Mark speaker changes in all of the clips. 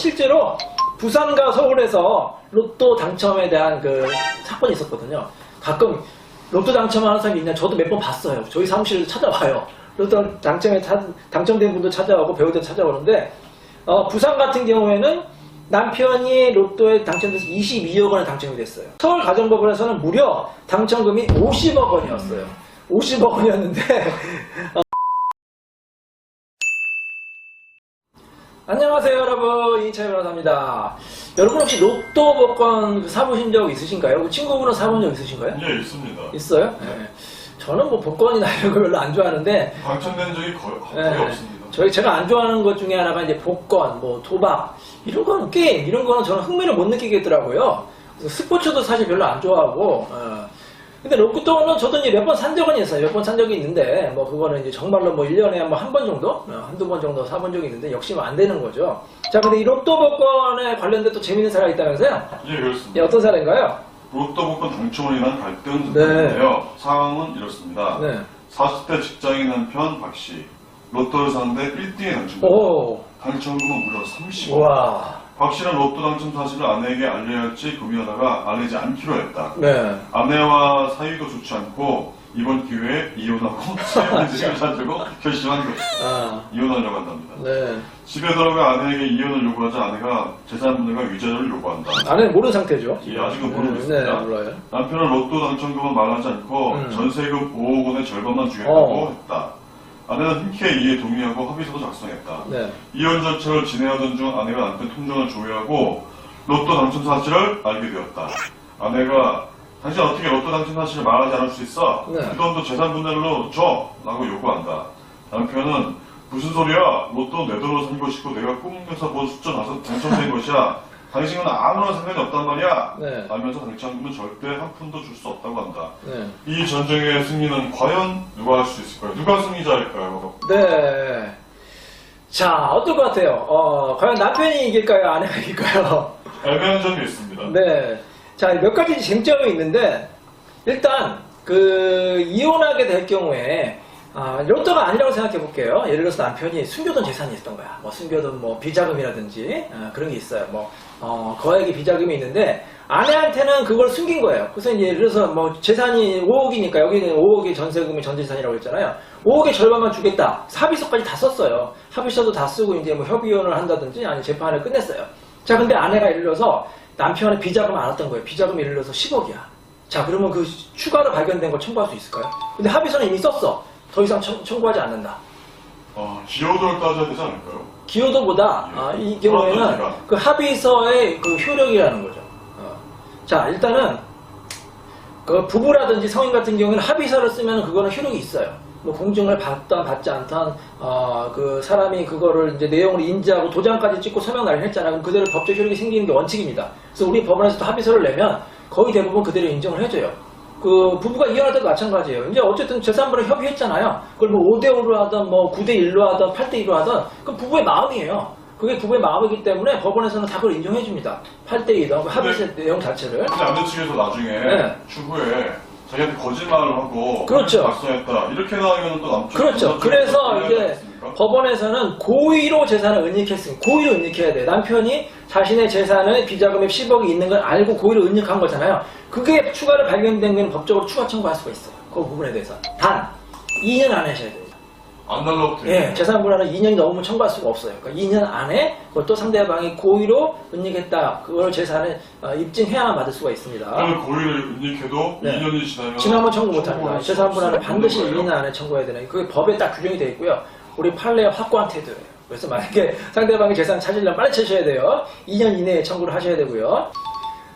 Speaker 1: 실제로 부산과 서울에서 로또 당첨에 대한 그 사건이 있었거든요. 가끔 로또 당첨하는 사람이 있냐, 저도 몇 번 봤어요. 저희 사무실 찾아와요. 로또 당첨된 분도 찾아오고 배우들 찾아오는데, 부산 같은 경우에는 남편이 로또에 당첨돼서 22억 원에 당첨이 됐어요. 서울 가정법원에서는 무려 당첨금이 50억 원이었어요. 50억 원이었는데 안녕하세요 여러분, 이인찬 변호사입니다. 여러분 혹시 로또 복권 사보신 적 있으신가요? 친구분은 사본 적 있으신가요?
Speaker 2: 네, 있습니다.
Speaker 1: 있어요? 네. 저는 뭐 복권이나 이런 거 별로 안 좋아하는데
Speaker 2: 당첨된 적이 거의
Speaker 1: 네.
Speaker 2: 없습니다.
Speaker 1: 제가 안 좋아하는 것 중에 하나가 이제 복권, 뭐 도박, 이런 거는 게임, 이런 거는 저는 흥미를 못 느끼겠더라고요. 그래서 스포츠도 사실 별로 안 좋아하고, 근데 로또는 저도 이제 몇 번 산 적은 있어요. 몇 번 산 적이 있는데, 뭐 그거는 이제 정말로 뭐 1년에 뭐 한 번 정도? 한두 번 정도 사본 적이 있는데, 역시 뭐 안 되는 거죠. 자, 근데 이 로또 복권에 관련된 또 재밌는 사례가 있다면서요?
Speaker 2: 예, 그렇습니다.
Speaker 1: 예, 어떤 사례인가요?
Speaker 2: 로또 복권 당첨으로 인한 갈등
Speaker 1: 네.
Speaker 2: 사건인데요. 상황은 이렇습니다.
Speaker 1: 네.
Speaker 2: 40대 직장인 남편 박씨, 로또를 샀는데 1등에 당첨됩니다.
Speaker 1: 오,
Speaker 2: 당첨금은 무려 30억.
Speaker 1: 우와.
Speaker 2: 박씨는 로또 당첨 사실을 아내에게 알려야 할지 고민하다가 알리지 않기로 했다.
Speaker 1: 네.
Speaker 2: 아내와 사이도 좋지 않고 이번 기회에 이혼하고 새로운 집을 찾으려고 결심한 것이다. 이혼하려고 한답니다.
Speaker 1: 네.
Speaker 2: 집에 들어가 아내에게 이혼을 요구하자 아내가 재산분할과 위자료를 요구한다.
Speaker 1: 아내는 모르는 상태죠.
Speaker 2: 예, 아직은 모르고 있습니다.
Speaker 1: 네, 몰라요.
Speaker 2: 남편은 로또 당첨금은 말하지 않고 전세금 5억 원의 절반만 주겠다고 했다. 아내는 흔쾌히 이에 동의하고 합의서도 작성했다.
Speaker 1: 네.
Speaker 2: 이혼 절차를 진행하던 중 아내가 남편 통장을 조회하고 로또 당첨 사실을 알게 되었다. 아내가 당신 어떻게 로또 당첨 사실을 말하지 않을 수 있어?
Speaker 1: 네.
Speaker 2: 그 돈도 재산 분할로 줘! 라고 요구한다. 남편은 무슨 소리야? 로또 내 돈으로 산 것이고 내가 꿈에서 본 숫자 나서 당첨된 것이야. 당신은 아무런 상관이 없단 말이야.
Speaker 1: 네.
Speaker 2: 하면서 당첨금은 절대 한 푼도 줄 수 없다고 한다.
Speaker 1: 네.
Speaker 2: 이 전쟁의 승리는 과연 누가 할 수 있을까요? 누가 승리자일까요?
Speaker 1: 네. 자, 어떨 것 같아요? 과연 남편이 이길까요? 아내가 이길까요?
Speaker 2: 애매한 점이 있습니다.
Speaker 1: 네. 자, 몇 가지 쟁점이 있는데, 일단, 이혼하게 될 경우에, 로또가 아니라고 생각해 볼게요. 예를 들어서 남편이 숨겨둔 재산이 있던 거야. 뭐, 숨겨둔 뭐, 비자금이라든지, 그런 게 있어요. 뭐, 거액의 비자금이 있는데, 아내한테는 그걸 숨긴 거예요. 그래서 이제 예를 들어서 뭐, 재산이 5억이니까, 여기는 5억의 전세금이 전재산이라고 했잖아요. 5억의 절반만 주겠다. 합의서까지 다 썼어요. 합의서도 다 쓰고, 이제 뭐, 협의혼을 한다든지, 아니, 재판을 끝냈어요. 자, 근데 아내가 예를 들어서, 남편의 비자금을 알았던 거예요. 비자금이 예를 들어서 10억이야. 자, 그러면 그 추가로 발견된 걸 청구할 수 있을까요? 근데 합의서는 이미 썼어. 더 이상 청구하지 않는다.
Speaker 2: 기여도를 따져야 되지 않을까요?
Speaker 1: 기여도보다 이 경우에는 그 합의서의 그 효력이라는 거죠. 자, 일단은 그 부부라든지 성인 같은 경우에는 합의서를 쓰면 그거는 효력이 있어요. 뭐 공증을 받든 받지 않든 그 사람이 그거를 이제 내용을 인지하고 도장까지 찍고 서명 날인했잖아요. 그럼 그대로 법적 효력이 생기는 게 원칙입니다. 그래서 우리 법원에서도 합의서를 내면 거의 대부분 그대로 인정을 해줘요. 그 부부가 이혼할 때도 마찬가지예요. 이제 어쨌든 재산분을 협의했잖아요. 그걸 뭐 5대5로 하든 뭐 9대1로 하든 8대2로 하든 그건 부부의 마음이에요. 그게 부부의 마음이기 때문에 법원에서는 다 그걸 인정해줍니다. 8대2든 그 합의서 내용 자체를.
Speaker 2: 근데 아내 측에서 나중에 추후에 자기한테 거짓말을 하고
Speaker 1: 그렇죠.
Speaker 2: 작성했다 이렇게 나오면 또 남쪽
Speaker 1: 그렇죠. 그래서 이제 법원에서는 고의로 재산을 은닉했으니 고의로 은닉해야 돼. 남편이 자신의 재산을 비자금에 10억이 있는 걸 알고 고의로 은닉한 거잖아요. 그게 추가로 발견된 건 법적으로 추가 청구할 수가 있어요. 그 부분에 대해서. 단 2년 안에 하셔야 돼요.
Speaker 2: 안 달라고
Speaker 1: 예, 재산 분할은 2년이 넘으면 청구할 수가 없어요. 그러니까 2년 안에 그것도 상대방이 고의로 은닉했다. 그걸 재산을 입증해야만 받을 수가 있습니다.
Speaker 2: 그걸 고의를 은닉해도
Speaker 1: 네.
Speaker 2: 2년이
Speaker 1: 지나면 청구 못합니다. 재산 분할은 반드시 2년 안에 청구해야 되는 그게 법에 딱 규정이 되어 있고요. 우리 판례의 확고한 태도예요. 그래서 만약에 상대방의 재산 찾으려면 빨리 찾으셔야 돼요. 2년 이내에 청구를 하셔야 되고요.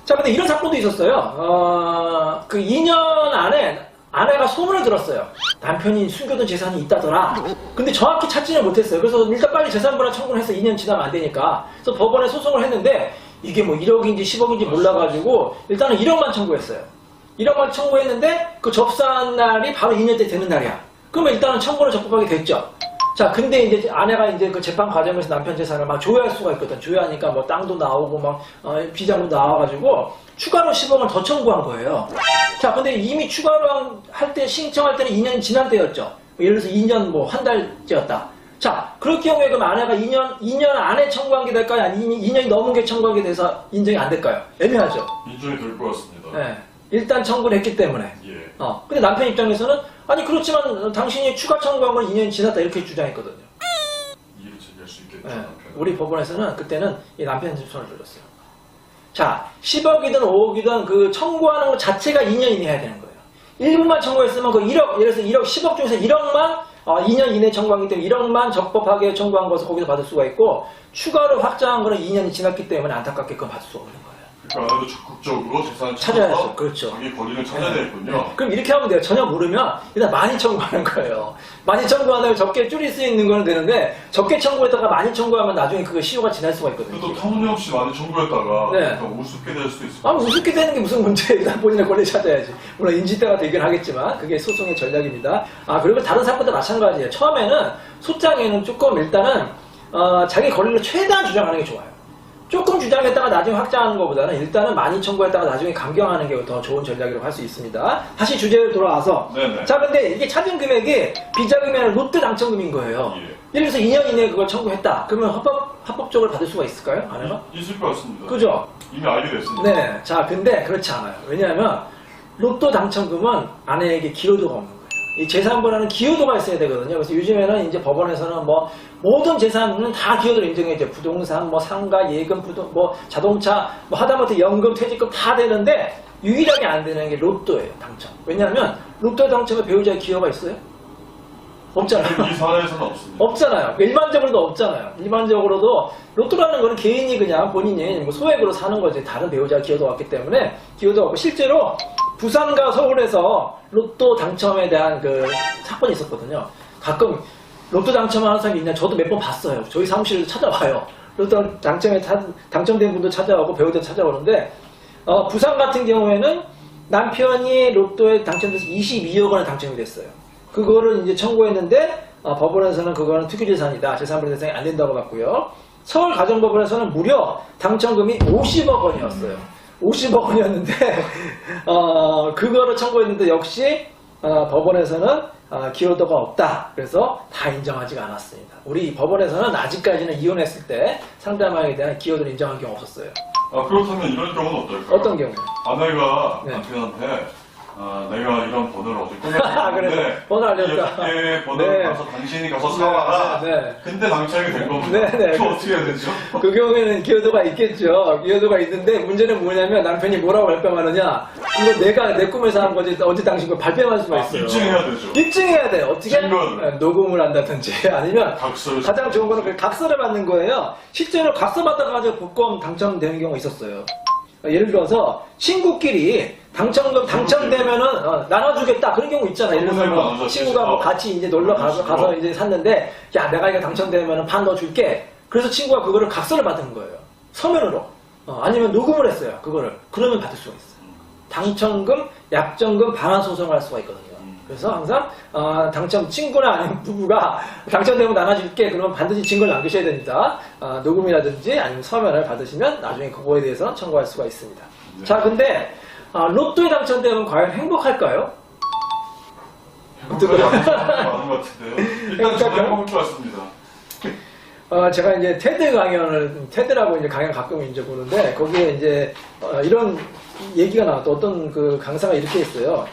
Speaker 1: 자, 근데 이런 사건도 있었어요. 그 2년 안에 아내가 소문을 들었어요. 남편이 숨겨둔 재산이 있다더라. 근데 정확히 찾지는 못했어요. 그래서 일단 빨리 재산분할 청구를 해서 2년 지나면 안 되니까. 그래서 법원에 소송을 했는데 이게 뭐 1억인지 10억인지 몰라가지고 일단은 1억만 청구했어요. 1억만 청구했는데 그 접수한 날이 바로 2년째 되는 날이야. 그러면 일단은 청구를 적극하게 됐죠. 자, 근데 이제 아내가 이제 그 재판 과정에서 남편 재산을 막 조회할 수가 있거든. 조회하니까 뭐 땅도 나오고 막 비자금도 나와가지고 추가로 10억을 더 청구한 거예요. 자, 근데 이미 추가로 할 때 신청할 때는 2년 지난 때였죠. 예를 들어서 2년 뭐 한 달째였다. 자, 그럴 경우에 그럼 아내가 2년 안에 청구한 게 될까요? 아니 2년이 넘은 게 청구한 게 돼서 인정이 안 될까요? 애매하죠.
Speaker 2: 인정이 될 것 같습니다.
Speaker 1: 네. 일단 청구를 했기 때문에.
Speaker 2: 예.
Speaker 1: 근데 남편 입장에서는 아니 그렇지만 당신이 추가 청구한 건 2년이 지났다 이렇게 주장했거든요.
Speaker 2: 이해를 제기할 수 있겠죠.
Speaker 1: 네.
Speaker 2: 남편은.
Speaker 1: 우리 법원에서는 그때는 이 남편이 손을 들었어요. 자, 10억이든 5억이든 그 청구하는 것 자체가 2년 이내 해야 되는 거예요. 일부만 청구했으면 그 1억, 예를 들어서 1억, 10억 중에서 1억만 2년 이내 청구하기 때문에 1억만 적법하게 청구한 것을 거기서 받을 수가 있고 추가로 확정한 거는 2년이 지났기 때문에 안타깝게 그건 받을 수 없는 거예요.
Speaker 2: 그러니까 아내도 적극적으로 재산을
Speaker 1: 찾아야죠.
Speaker 2: 찾아서
Speaker 1: 그렇죠.
Speaker 2: 자기 권리를 찾아야 되겠군요.
Speaker 1: 그럼 이렇게 하면 돼요. 전혀 모르면 일단 많이 청구하는 거예요. 많이 청구하다가 적게 줄일 수 있는 거는 되는데 적게 청구했다가 많이 청구하면 나중에 그거 시효가 지날 수가 있거든요.
Speaker 2: 또 터무니없이 많이 청구했다가
Speaker 1: 네.
Speaker 2: 약간 우습게 될 수도 있을 것
Speaker 1: 우습게 되는 게 무슨 문제예요. 일단 본인의 권리 찾아야지. 물론 인지대가 되긴 하겠지만 그게 소송의 전략입니다. 그리고 다른 사건도 마찬가지예요. 처음에는 소장에는 조금 일단은 자기 권리를 최대한 주장하는 게 좋아요. 조금 주장했다가 나중에 확장하는 것보다는 일단은 많이 청구했다가 나중에 강경하는 게 더 좋은 전략이라고 할 수 있습니다. 다시 주제로 돌아와서
Speaker 2: 네네.
Speaker 1: 자 근데 이게 찾은 금액이 비자금이 아니라 롯데 당첨금인 거예요.
Speaker 2: 예.
Speaker 1: 예를 들어서 2년 이내에 그걸 청구했다. 그러면 합법적으로 받을 수가 있을까요? 아내가?
Speaker 2: 있을 것 같습니다.
Speaker 1: 그죠?
Speaker 2: 이미 알게 됐습니다.
Speaker 1: 네. 자 근데 그렇지 않아요. 왜냐하면 로또 당첨금은 아내에게 기여도가 없는 거예요. 이 재산분할은 기여도가 있어야 되거든요. 그래서 요즘에는 이제 법원에서는 뭐 모든 재산은 다 기여도를 인정해 줘요. 부동산, 뭐 상가, 예금, 뭐 자동차, 뭐 하다못해 연금, 퇴직금 다 되는데 유일하게 안 되는 게 로또예요. 당첨. 왜냐하면 로또 당첨에 배우자의 기여가 있어요? 없잖아요.
Speaker 2: 이 사례에서는 없습니다.
Speaker 1: 없잖아요. 일반적으로도 없잖아요. 일반적으로도 로또라는 거는 개인이 그냥 본인이 뭐 소액으로 사는 거지 다른 배우자 기여도가 없기 때문에 기여도가 없고 실제로 부산과 서울에서 로또 당첨에 대한 그 사건이 있었거든요. 가끔 로또 당첨하는 사람이 있냐 저도 몇 번 봤어요. 저희 사무실에도 찾아와요. 로또 당첨된 분도 찾아오고 배우자도 찾아오는데 부산 같은 경우에는 남편이 로또에 당첨돼서 22억 원에 당첨이 됐어요. 그거를 이제 청구했는데 법원에서는 그거는 투기재산이다. 재산분할 대상이 안 된다고 봤고요. 서울가정법원에서는 무려 당첨금이 50억 원이었어요. 50억 원이었는데 그거를 청구했는데 역시 법원에서는 기여도가 없다. 그래서 다 인정하지가 않았습니다. 우리 법원에서는 아직까지는 이혼했을 때 상대방에 대한 기여도를 인정한 경우 없었어요.
Speaker 2: 그렇다면 이런 경우는 어떨까요?
Speaker 1: 어떤 경우?
Speaker 2: 아내가
Speaker 1: 네.
Speaker 2: 남편한테 내가 이런 번호를 어제
Speaker 1: 그래서
Speaker 2: 꾸몄는데
Speaker 1: 번호 알려줬다.
Speaker 2: 6개 번호를
Speaker 1: 네.
Speaker 2: 가서 당신이 가서 사와라.
Speaker 1: 네.
Speaker 2: 근데 당첨이 된 겁니다.
Speaker 1: 네, 네.
Speaker 2: 그럼 어떻게 해야 되죠?
Speaker 1: 그 경우에는 기여도가 있겠죠. 기여도가 있는데 문제는 뭐냐면 남편이 뭐라고 발뺌하느냐. 이거 내가 내 꿈에서 한 거지 언제 당신 걸 발뺌할 수가 있어요.
Speaker 2: 입증해야 되죠.
Speaker 1: 입증해야 돼. 어떻게?
Speaker 2: 증거를.
Speaker 1: 녹음을 한다든지 아니면
Speaker 2: 각서를
Speaker 1: 가장 좋은 거는 그 각서를 받는 거예요. 실제로 각서 받아가지고 복권 당첨되는 경우가 있었어요. 예를 들어서 친구끼리 당첨되면은 나눠주겠다 그런 경우 있잖아. 예를 들어서 뭐 친구가 뭐 같이 이제 놀러 가서 이제 샀는데 야 내가 이거 당첨되면은 반 넣어줄게. 그래서 친구가 그거를 각서를 받은 거예요. 서면으로. 아니면 녹음을 했어요. 그거를. 그러면 받을 수가 있어요. 당첨금, 약정금 반환 소송을 할 수가 있거든요. 그래서 항상 친구나 아니면 부부가 당첨되면 나눠줄게 그러면 반드시 증거를 남기셔야 됩니다. 녹음이라든지 아니면 서면을 받으시면 나중에 그거에 대해서는 청구할 수가 있습니다.
Speaker 2: 네.
Speaker 1: 자 근데 로또에 당첨되면 과연 행복할까요?
Speaker 2: 행복하지 않은 것 같은데요. 일단 저는 행복할 것 같습니다.
Speaker 1: 제가 이제 테드라고 이제 강연 가끔 이제 보는데 거기에 이제 이런 얘기가 나왔다. 어떤 그 강사가 이렇게 했어요.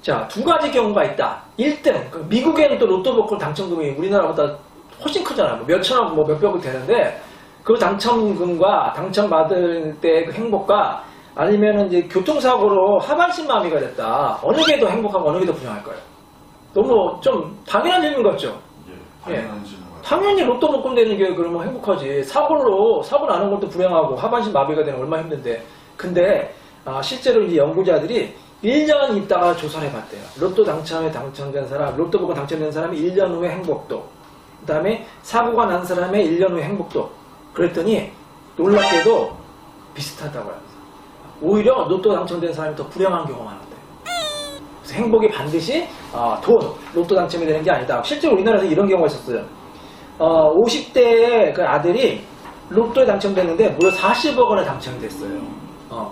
Speaker 1: 자, 두 가지 경우가 있다. 1등, 미국에는 또 로또 복권 당첨금이 우리나라보다 훨씬 크잖아요. 뭐 몇천억, 뭐 몇백억 되는데, 그 당첨금과 당첨받을 때 그 행복과 아니면은 이제 교통사고로 하반신 마비가 됐다. 어느 게 더 행복하고 어느 게 더 불행할까요? 너무 좀 당연한 질문 같죠?
Speaker 2: 예, 당연한 질문 같아요.
Speaker 1: 당연히 로또 복권 되는 게 그러면 행복하지. 사고 나는 것도 불행하고 하반신 마비가 되는 건 얼마나 힘든데. 근데, 실제로 이제 연구자들이 1년 있다가 조사를 해봤대요. 로또 당첨에 당첨된 사람, 로또 복권 당첨된 사람이 1년 후에 행복도. 그 다음에 사고가 난 사람의 1년 후에 행복도. 그랬더니 놀랍게도 비슷하다고 합니다. 오히려 로또 당첨된 사람이 더 불행한 경우가 많은데. 그래서 행복이 반드시 로또 당첨이 되는 게 아니다. 실제 우리나라에서 이런 경우가 있었어요. 50대의 그 아들이 로또에 당첨됐는데 무려 40억 원에 당첨이 됐어요.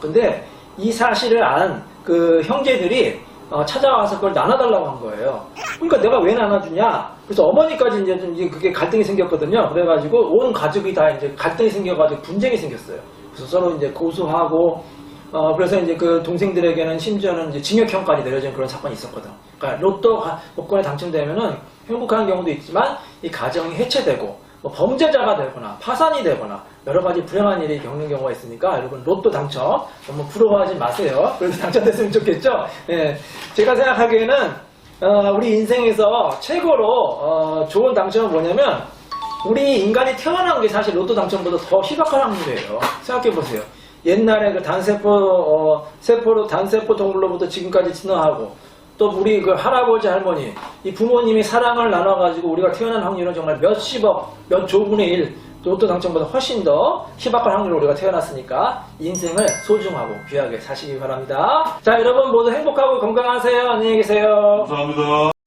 Speaker 1: 근데 이 사실을 안 그 형제들이 찾아와서 그걸 나눠달라고 한 거예요. 그러니까 내가 왜 나눠주냐? 그래서 어머니까지 이제 좀 이제 그게 갈등이 생겼거든요. 그래가지고 온 가족이 다 이제 갈등이 생겨가지고 분쟁이 생겼어요. 그래서 서로 이제 고소하고, 그래서 이제 그 동생들에게는 심지어는 이제 징역형까지 내려진 그런 사건이 있었거든. 그러니까 로또 복권에 당첨되면은 행복한 경우도 있지만 이 가정이 해체되고 뭐 범죄자가 되거나 파산이 되거나 여러 가지 불행한 일이 겪는 경우가 있으니까 여러분 로또 당첨 너무 부러워하지 마세요. 그래도 당첨됐으면 좋겠죠. 예, 제가 생각하기에는 우리 인생에서 최고로 좋은 당첨은 뭐냐면 우리 인간이 태어난 게 사실 로또 당첨보다 더 희박한 확률이에요. 생각해 보세요. 옛날에 그 단세포 동물로부터 지금까지 진화하고 또 우리 그 할아버지 할머니 이 부모님이 사랑을 나눠가지고 우리가 태어난 확률은 정말 몇십억 몇 조분의 1 로또 당첨보다 훨씬 더 희박한 확률로 우리가 태어났으니까 인생을 소중하고 귀하게 사시기 바랍니다. 자, 여러분 모두 행복하고 건강하세요. 안녕히 계세요.
Speaker 2: 감사합니다.